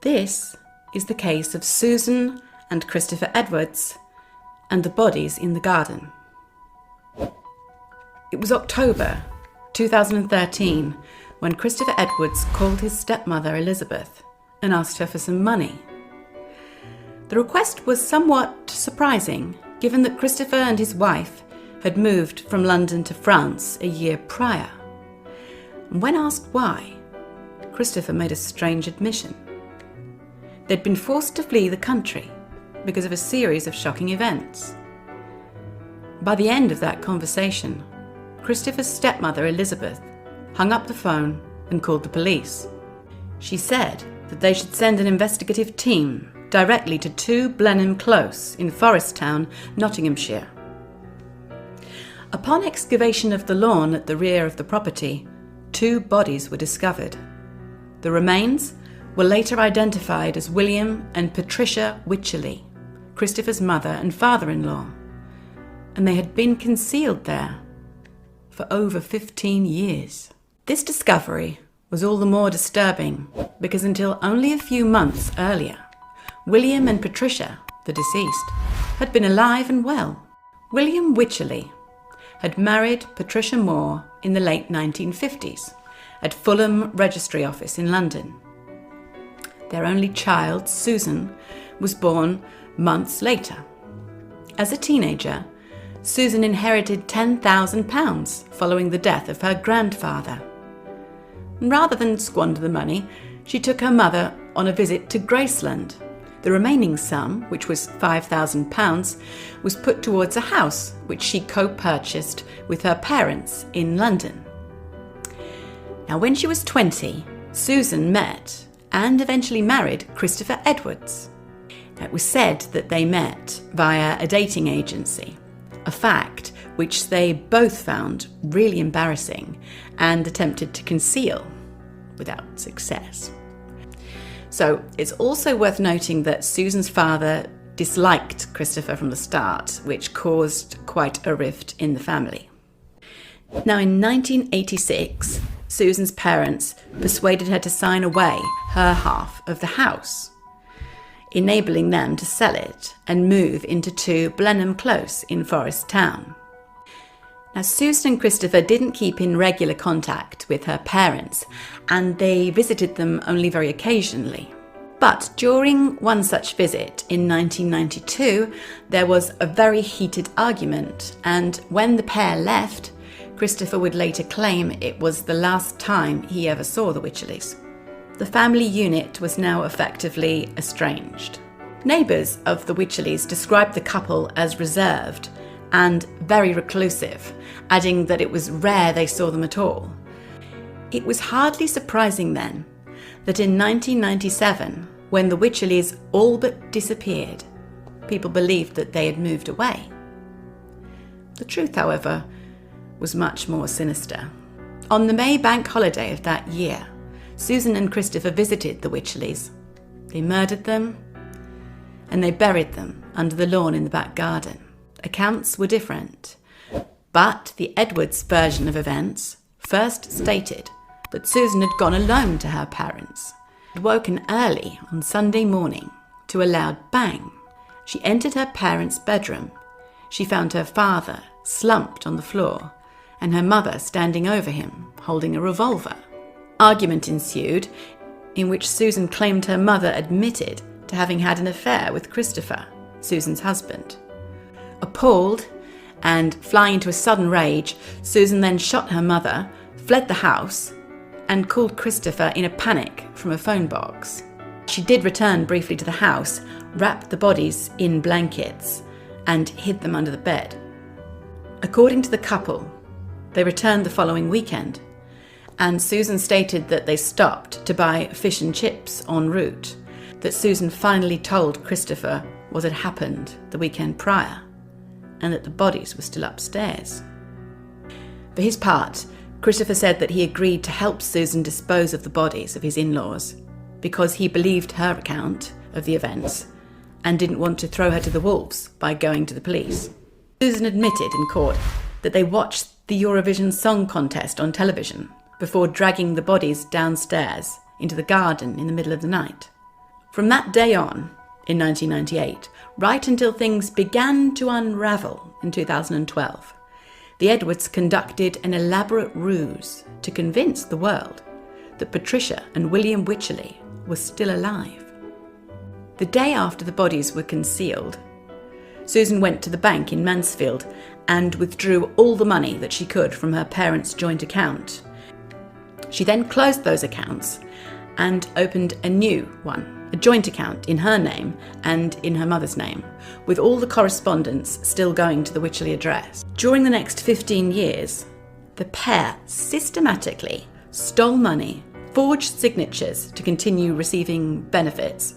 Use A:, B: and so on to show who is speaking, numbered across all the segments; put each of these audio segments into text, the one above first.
A: This is the case of Susan and Christopher Edwards and the bodies in the garden. It was October 2013 when Christopher Edwards called his stepmother Elizabeth and asked her for some money. The request was somewhat surprising, given that Christopher and his wife had moved from London to France a year prior. And when asked why, Christopher made a strange admission. They'd been forced to flee the country because of a series of shocking events. By the end of that conversation, Christopher's stepmother, Elizabeth, hung up the phone and called the police. She said that they should send an investigative team directly to 2 Blenheim Close in Forest Town, Nottinghamshire. Upon excavation of the lawn at the rear of the property, 2 bodies were discovered. The remains were later identified as William and Patricia Wycherley, Christopher's mother and father-in-law, and they had been concealed there for over 15 years. This discovery was all the more disturbing because until only a few months earlier, William and Patricia, the deceased, had been alive and well. William Wycherley had married Patricia Moore in the late 1950s at Fulham Registry Office in London. Their only child, Susan, was born months later. As a teenager, Susan inherited £10,000 following the death of her grandfather. Rather than squander the money, she took her mother on a visit to Graceland. The remaining sum, which was £5,000, was put towards a house which she co-purchased with her parents in London. Now, when she was 20, Susan met and eventually married Christopher Edwards. Now, it was said that they met via a dating agency, a fact which they both found really embarrassing and attempted to conceal without success. So it's also worth noting that Susan's father disliked Christopher from the start, which caused quite a rift in the family. Now, in 1986, Susan's parents persuaded her to sign away her half of the house, enabling them to sell it and move into 2 Blenheim Close in Forest Town. Now, Susan and Christopher didn't keep in regular contact with her parents, and they visited them only very occasionally. But during one such visit in 1992, there was a very heated argument, and when the pair left, Christopher would later claim it was the last time he ever saw the Wycherleys. The family unit was now effectively estranged. Neighbours of the Wycherleys described the couple as reserved and very reclusive, adding that it was rare they saw them at all. It was hardly surprising then that in 1997, when the Wycherleys all but disappeared, people believed that they had moved away. The truth, however, was much more sinister. On the May bank holiday of that year, Susan and Christopher visited the Wycherleys. They murdered them and they buried them under the lawn in the back garden. Accounts were different, but the Edwards version of events first stated that Susan had gone alone to her parents, had woken early on Sunday morning to a loud bang. She entered her parents' bedroom. She found her father slumped on the floor and her mother standing over him, holding a revolver. Argument ensued, in which Susan claimed her mother admitted to having had an affair with Christopher, Susan's husband. Appalled and flying into a sudden rage, Susan then shot her mother, fled the house, and called Christopher in a panic from a phone box. She did return briefly to the house, wrapped the bodies in blankets, and hid them under the bed. According to the couple, they returned the following weekend, and Susan stated that they stopped to buy fish and chips en route, that Susan finally told Christopher what had happened the weekend prior, and that the bodies were still upstairs. For his part, Christopher said that he agreed to help Susan dispose of the bodies of his in-laws because he believed her account of the events and didn't want to throw her to the wolves by going to the police. Susan admitted in court that they watched the Eurovision Song Contest on television before dragging the bodies downstairs into the garden in the middle of the night. From that day on, in 1998, right until things began to unravel in 2012, the Edwards conducted an elaborate ruse to convince the world that Patricia and William Wycherley were still alive. The day after the bodies were concealed, Susan went to the bank in Mansfield and withdrew all the money that she could from her parents' joint account. She then closed those accounts and opened a new one, a joint account in her name and in her mother's name, with all the correspondence still going to the Wycherley address. During the next 15 years, the pair systematically stole money, forged signatures to continue receiving benefits,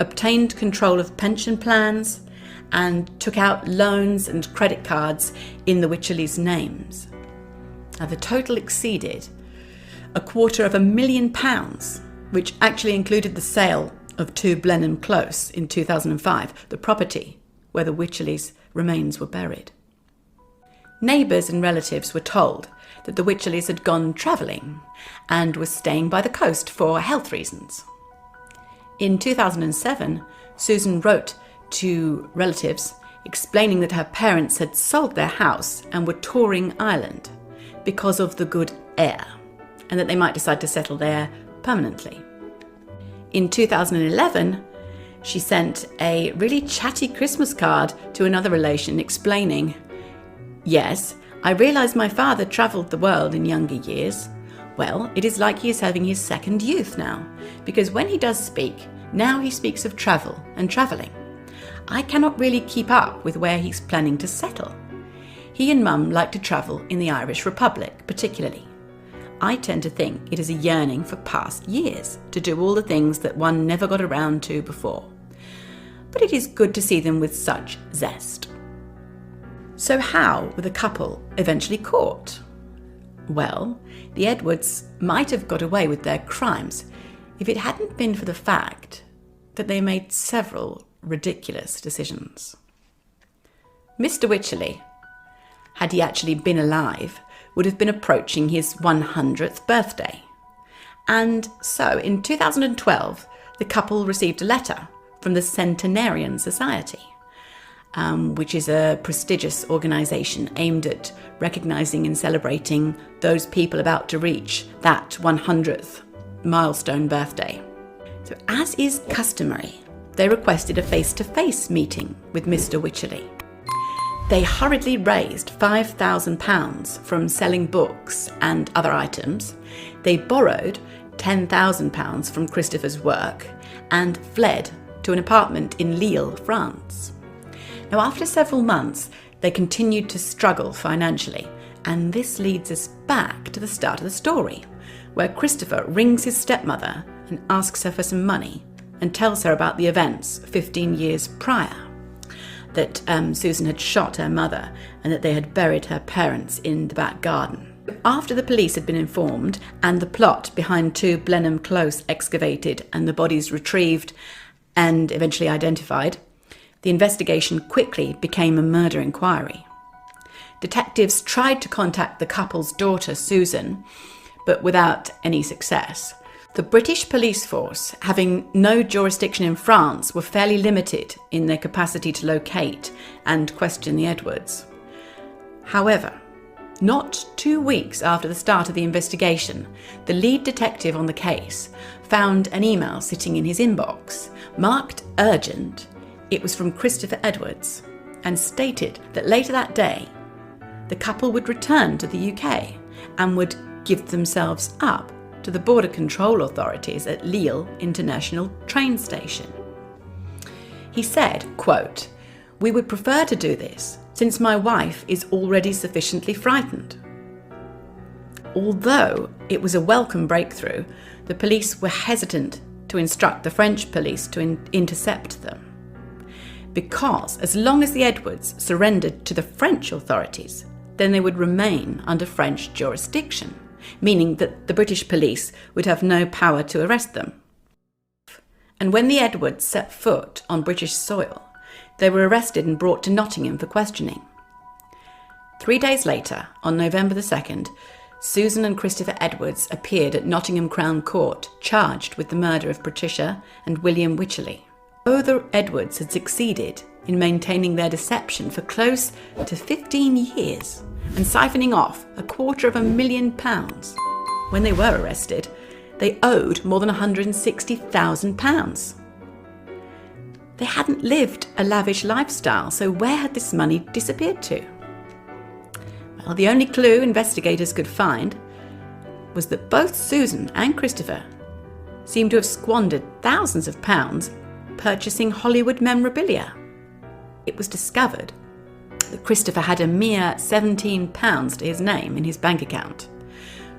A: obtained control of pension plans, and took out loans and credit cards in the Wycherleys' names. Now, the total exceeded £250,000, which actually included the sale of 2 Blenheim Close in 2005, the property where the Wycherleys' remains were buried. Neighbours and relatives were told that the Wycherleys had gone travelling and were staying by the coast for health reasons. In 2007, Susan wrote to relatives explaining that her parents had sold their house and were touring Ireland because of the good air, and that they might decide to settle there permanently. In 2011, she sent a really chatty Christmas card to another relation explaining, "Yes, I realise my father travelled the world in younger years. Well, it is like he is having his second youth now, because when he does speak, now he speaks of travel and travelling. I cannot really keep up with where he's planning to settle. He and Mum like to travel in the Irish Republic, particularly. I tend to think it is a yearning for past years to do all the things that one never got around to before. But it is good to see them with such zest." So how were the couple eventually caught? Well, the Edwards might have got away with their crimes if it hadn't been for the fact that they made several ridiculous decisions. Mr. Wycherley, had he actually been alive, would have been approaching his 100th birthday. And so in 2012, the couple received a letter from the Centenarian Society, which is a prestigious organisation aimed at recognising and celebrating those people about to reach that 100th milestone birthday. So as is customary, they requested a face-to-face meeting with Mr. Wycherley. They hurriedly raised £5,000 from selling books and other items. They borrowed £10,000 from Christopher's work and fled to an apartment in Lille, France. Now, after several months, they continued to struggle financially, and this leads us back to the start of the story, where Christopher rings his stepmother and asks her for some money and tells her about the events 15 years prior, that Susan had shot her mother and that they had buried her parents in the back garden. After the police had been informed and the plot behind 2 Blenheim Close excavated and the bodies retrieved and eventually identified, the investigation quickly became a murder inquiry. Detectives tried to contact the couple's daughter, Susan, but without any success. The British police force, having no jurisdiction in France, were fairly limited in their capacity to locate and question the Edwards. However, not 2 weeks after the start of the investigation, the lead detective on the case found an email sitting in his inbox, marked urgent. It was from Christopher Edwards, and stated that later that day, the couple would return to the UK and would give themselves up to the border control authorities at Lille International train station. He said, quote, "We would prefer to do this since my wife is already sufficiently frightened." Although it was a welcome breakthrough, the police were hesitant to instruct the French police to intercept them, because as long as the Edwards surrendered to the French authorities, then they would remain under French jurisdiction, meaning that the British police would have no power to arrest them. And when the Edwards set foot on British soil, they were arrested and brought to Nottingham for questioning. 3 days later, on November the 2nd, Susan and Christopher Edwards appeared at Nottingham Crown Court, charged with the murder of Patricia and William Wycherley. Though the Edwards had succeeded in maintaining their deception for close to 15 years and siphoning off £250,000, when they were arrested, they owed more than £160,000. They hadn't lived a lavish lifestyle, so where had this money disappeared to? Well, the only clue investigators could find was that both Susan and Christopher seemed to have squandered thousands of pounds purchasing Hollywood memorabilia. It was discovered that Christopher had a mere £17 to his name in his bank account.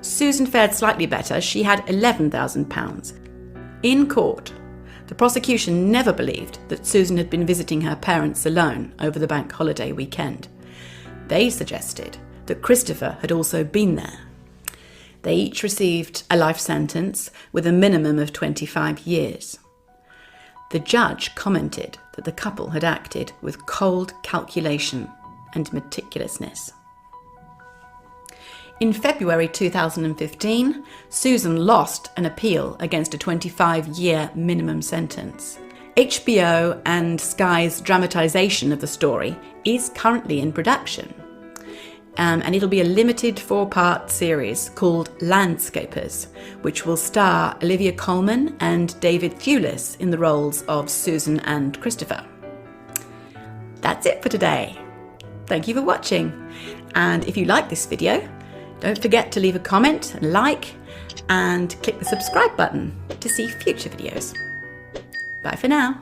A: Susan fared slightly better. She had £11,000. In court, the prosecution never believed that Susan had been visiting her parents alone over the bank holiday weekend. They suggested that Christopher had also been there. They each received a life sentence with a minimum of 25 years. The judge commented that the couple had acted with cold calculation and meticulousness. In February 2015, Susan lost an appeal against a 25-year minimum sentence. HBO and Sky's dramatisation of the story is currently in production. And it'll be a limited 4-part series called Landscapers, which will star Olivia Colman and David Thewlis in the roles of Susan and Christopher. That's it for today. Thank you for watching. And if you like this video, don't forget to leave a comment, like, and click the subscribe button to see future videos. Bye for now.